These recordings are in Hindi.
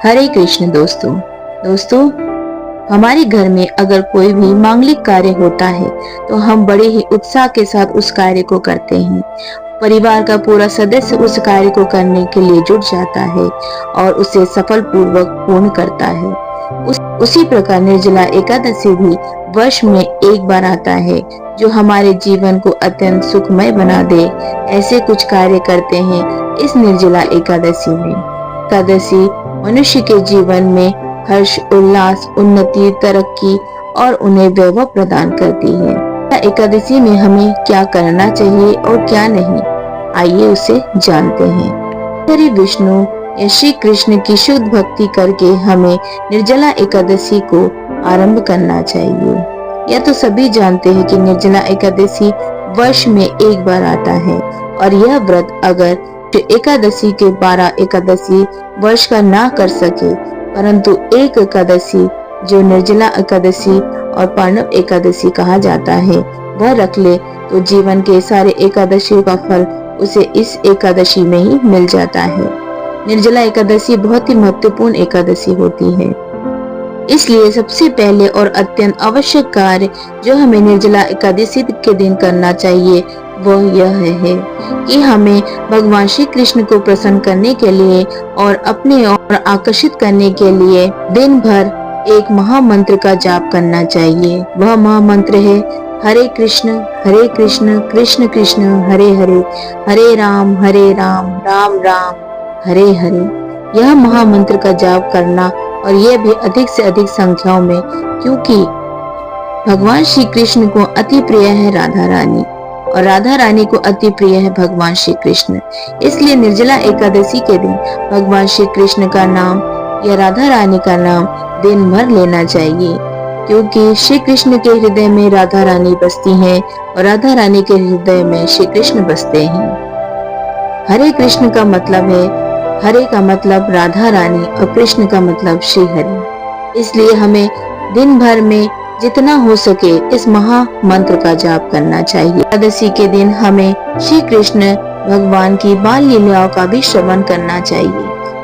हरे कृष्ण दोस्तों, हमारे घर में अगर कोई भी मांगलिक कार्य होता है तो हम बड़े ही उत्साह के साथ उस कार्य को करते हैं। परिवार का पूरा सदस्य उस कार्य को करने के लिए जुट जाता है और उसे सफल पूर्वक पूर्ण करता है। उसी प्रकार निर्जला एकादशी भी वर्ष में एक बार आता है जो हमारे जीवन को अत्यंत सुखमय बना दे। ऐसे कुछ कार्य करते हैं इस निर्जला एकादशी में। एकादशी मनुष्य के जीवन में हर्ष, उल्लास, उन्नति, तरक्की और उन्हें वैभव प्रदान करती है। एकादशी में हमें क्या करना चाहिए और क्या नहीं, आइए उसे जानते हैं। श्री विष्णु या श्री कृष्ण की शुद्ध भक्ति करके हमें निर्जला एकादशी को आरंभ करना चाहिए। यह तो सभी जानते हैं कि निर्जला एकादशी वर्ष में एक बार आता है और यह व्रत अगर एकादशी के 12 एकादशी वर्ष का ना कर सके, परंतु एक एकादशी जो निर्जला एकादशी और पांडव एकादशी कहा जाता है वह रख ले तो जीवन के सारे एकादशियों का फल उसे इस एकादशी में ही मिल जाता है। निर्जला एकादशी बहुत ही महत्वपूर्ण एकादशी होती है, इसलिए सबसे पहले और अत्यंत आवश्यक कार्य जो हमें निर्जला एकादशी के दिन करना चाहिए वह यह है कि हमें भगवान श्री कृष्ण को प्रसन्न करने के लिए और अपने ओर आकर्षित करने के लिए दिन भर एक महामंत्र का जाप करना चाहिए। वह महामंत्र है हरे कृष्ण कृष्ण कृष्ण हरे हरे, हरे राम राम राम हरे हरे। यह महामंत्र का जाप करना और यह भी अधिक से अधिक संख्याओं में, क्योंकि भगवान श्री कृष्ण को अति प्रिय है राधा रानी और राधा रानी को अति प्रिय है भगवान श्री कृष्ण। इसलिए निर्जला एकादशी के दिन भगवान श्री कृष्ण का नाम या राधा रानी का नाम दिन भर लेना चाहिए, क्योंकि श्री कृष्ण के हृदय में राधा रानी बसती हैं और राधा रानी के हृदय में श्री कृष्ण बसते हैं। हरे कृष्ण का मतलब है, हरे का मतलब राधा रानी और कृष्ण का मतलब श्री हरि। इसलिए हमें दिन भर में जितना हो सके इस महा मंत्र का जाप करना चाहिए। एकादशी के दिन हमें श्री कृष्ण भगवान की बाल लीलाओं का भी श्रवण करना चाहिए,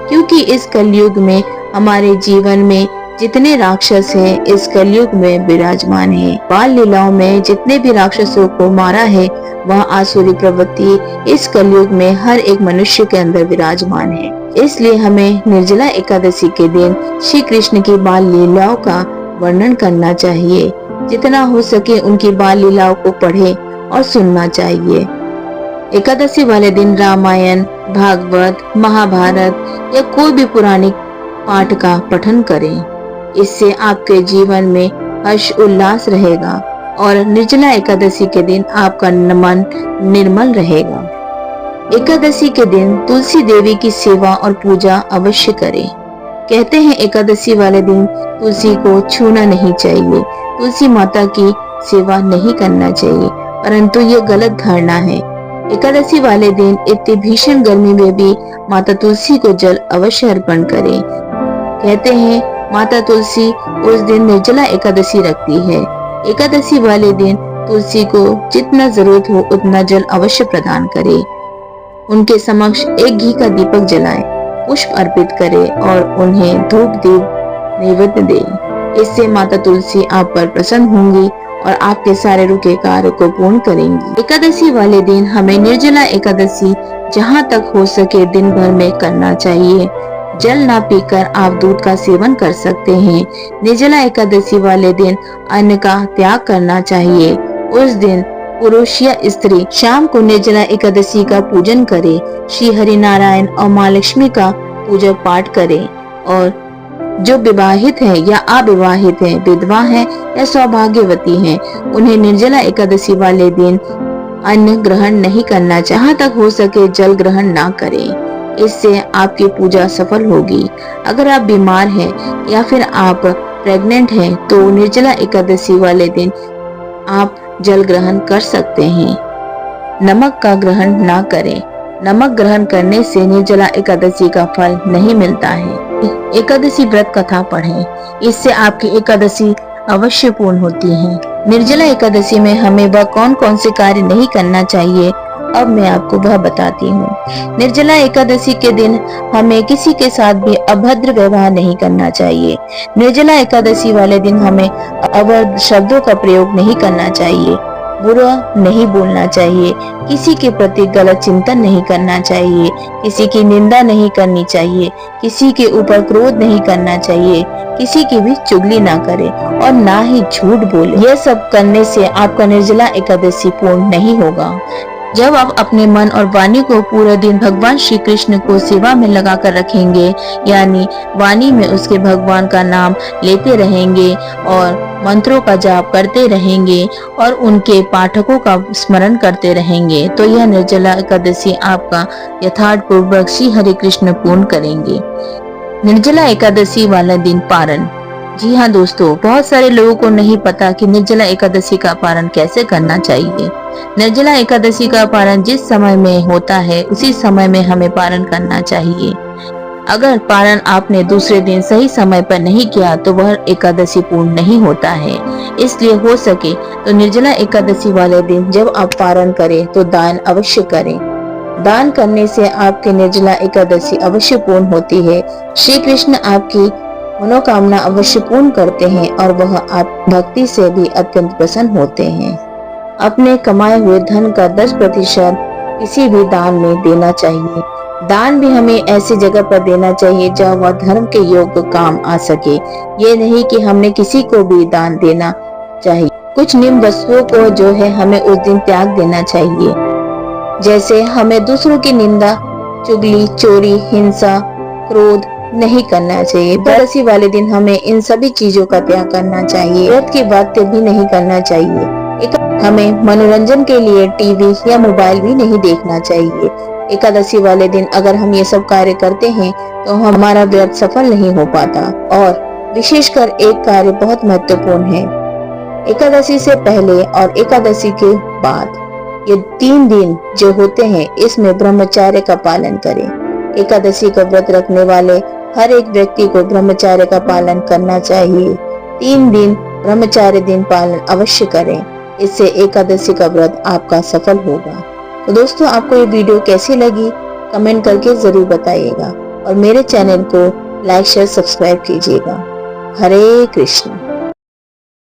क्योंकि इस कलयुग में हमारे जीवन में जितने राक्षस हैं इस कलयुग में विराजमान हैं। बाल लीलाओं में जितने भी राक्षसों को मारा है वह आसुरी प्रवृत्ति इस कलयुग में हर एक मनुष्य के अंदर विराजमान है। इसलिए हमें निर्जला एकादशी के दिन श्री कृष्ण की बाल लीलाओं का वर्णन करना चाहिए। जितना हो सके उनकी बाल लीलाओं को पढ़े और सुनना चाहिए। एकादशी वाले दिन रामायण, भागवत, महाभारत या कोई भी पुरानी पाठ का पठन करें। इससे आपके जीवन में हर्ष उल्लास रहेगा और निर्जला एकादशी के दिन आपका मन निर्मल रहेगा। एकादशी के दिन तुलसी देवी की सेवा और पूजा अवश्य करें। कहते हैं एकादशी वाले दिन तुलसी को छूना नहीं चाहिए, तुलसी माता की सेवा नहीं करना चाहिए, परंतु ये गलत धारणा है। एकादशी वाले दिन इतनी भीषण गर्मी में भी माता तुलसी को जल अवश्य अर्पण करें। कहते हैं माता तुलसी उस दिन निर्जला एकादशी रखती है। एकादशी वाले दिन तुलसी को जितना जरूरत हो उतना जल अवश्य प्रदान करें। उनके समक्ष एक घी का दीपक जलाएं, पुष्प अर्पित करें और उन्हें धूप दीप नैवेद्य दें। इससे माता तुलसी आप पर प्रसन्न होंगी और आपके सारे रुके कार्य को पूर्ण करेंगी। एकादशी वाले दिन हमें निर्जला एकादशी जहाँ तक हो सके दिन भर में करना चाहिए। जल ना पीकर आप दूध का सेवन कर सकते हैं। निर्जला एकादशी वाले दिन अन्न का त्याग करना चाहिए। उस दिन पुरुष या स्त्री शाम को निर्जला एकादशी का पूजन करें, श्री हरि नारायण और माँ लक्ष्मी का पूजा पाठ करें। और जो विवाहित है या अविवाहित है, विधवा है या सौभाग्यवती है, उन्हें निर्जला एकादशी वाले दिन अन्न ग्रहण नहीं करना। जहाँ तक हो सके जल ग्रहण ना करें, इससे आपकी पूजा सफल होगी। अगर आप बीमार हैं या फिर आप प्रेग्नेंट हैं तो निर्जला एकादशी वाले दिन आप जल ग्रहण कर सकते हैं। नमक का ग्रहण ना करें। नमक ग्रहण करने से निर्जला एकादशी का फल नहीं मिलता है। एकादशी व्रत कथा पढ़ें, इससे आपकी एकादशी अवश्य पूर्ण होती है। निर्जला एकादशी में हमें वह कौन कौन से कार्य नहीं करना चाहिए अब मैं आपको वह बताती हूँ। निर्जला एकादशी के दिन हमें किसी के साथ भी अभद्र व्यवहार नहीं करना चाहिए। निर्जला एकादशी वाले दिन हमें अभद्र शब्दों का प्रयोग नहीं करना चाहिए, बुरा नहीं बोलना चाहिए, किसी के प्रति गलत चिंतन नहीं करना चाहिए, किसी की निंदा नहीं करनी चाहिए, किसी के ऊपर क्रोध नहीं करना चाहिए, किसी की भी चुगली ना करे और ना ही झूठ बोले। यह सब करने से आपका निर्जला एकादशी पूर्ण नहीं होगा। जब आप अपने मन और वाणी को पूरे दिन भगवान श्री कृष्ण को सेवा में लगा कर रखेंगे, यानी वाणी में उसके भगवान का नाम लेते रहेंगे और मंत्रों का जाप करते रहेंगे और उनके पाठकों का स्मरण करते रहेंगे, तो यह निर्जला एकादशी आपका यथार्थ पूर्वक श्री हरे कृष्ण पूर्ण करेंगे। निर्जला एकादशी वाला दिन पारण। जी हाँ दोस्तों, बहुत सारे लोगों को नहीं पता कि निर्जला एकादशी का पारण कैसे करना चाहिए। निर्जला एकादशी का पारण जिस समय में होता है उसी समय में हमें पारण करना चाहिए। अगर पारण आपने दूसरे दिन सही समय पर नहीं किया तो वह एकादशी पूर्ण नहीं होता है। इसलिए हो सके तो निर्जला एकादशी वाले दिन जब आप पारण करें तो दान अवश्य करें। दान करने से आपकी निर्जला एकादशी अवश्य पूर्ण होती है। श्री कृष्ण आपकी मनोकामना अवश्य पूर्ण करते हैं और वह आप भक्ति से भी अत्यंत प्रसन्न होते हैं। अपने कमाए हुए धन का 10% किसी भी दान में देना चाहिए। दान भी हमें ऐसी जगह पर देना चाहिए जहाँ वह धर्म के योग्य काम आ सके। ये नहीं कि हमने किसी को भी दान देना चाहिए। कुछ निम्न वस्तुओं को जो है हमें उस दिन त्याग देना चाहिए, जैसे हमें दूसरों की निंदा, चुगली, चोरी, हिंसा, क्रोध नहीं करना चाहिए। एकादशी वाले दिन हमें इन सभी चीजों का त्याग करना चाहिए। व्यर्थ की बातें भी नहीं करना चाहिए। हमें मनोरंजन के लिए टीवी या मोबाइल भी नहीं देखना चाहिए। एकादशी वाले दिन अगर हम ये सब कार्य करते हैं तो हमारा व्रत सफल नहीं हो पाता। और विशेषकर एक कार्य बहुत महत्वपूर्ण है, एकादशी से पहले और एकादशी के बाद ये 3 दिन जो होते हैं इसमें ब्रह्मचर्य का पालन करें। एकादशी का व्रत रखने वाले हर एक व्यक्ति को ब्रह्मचर्य का पालन करना चाहिए। 3 दिन ब्रह्मचर्य दिन पालन अवश्य करें, इससे एकादशी का व्रत आपका सफल होगा। तो दोस्तों, आपको ये वीडियो कैसी लगी कमेंट करके जरूर बताइएगा और मेरे चैनल को लाइक शेयर सब्सक्राइब कीजिएगा। हरे कृष्ण।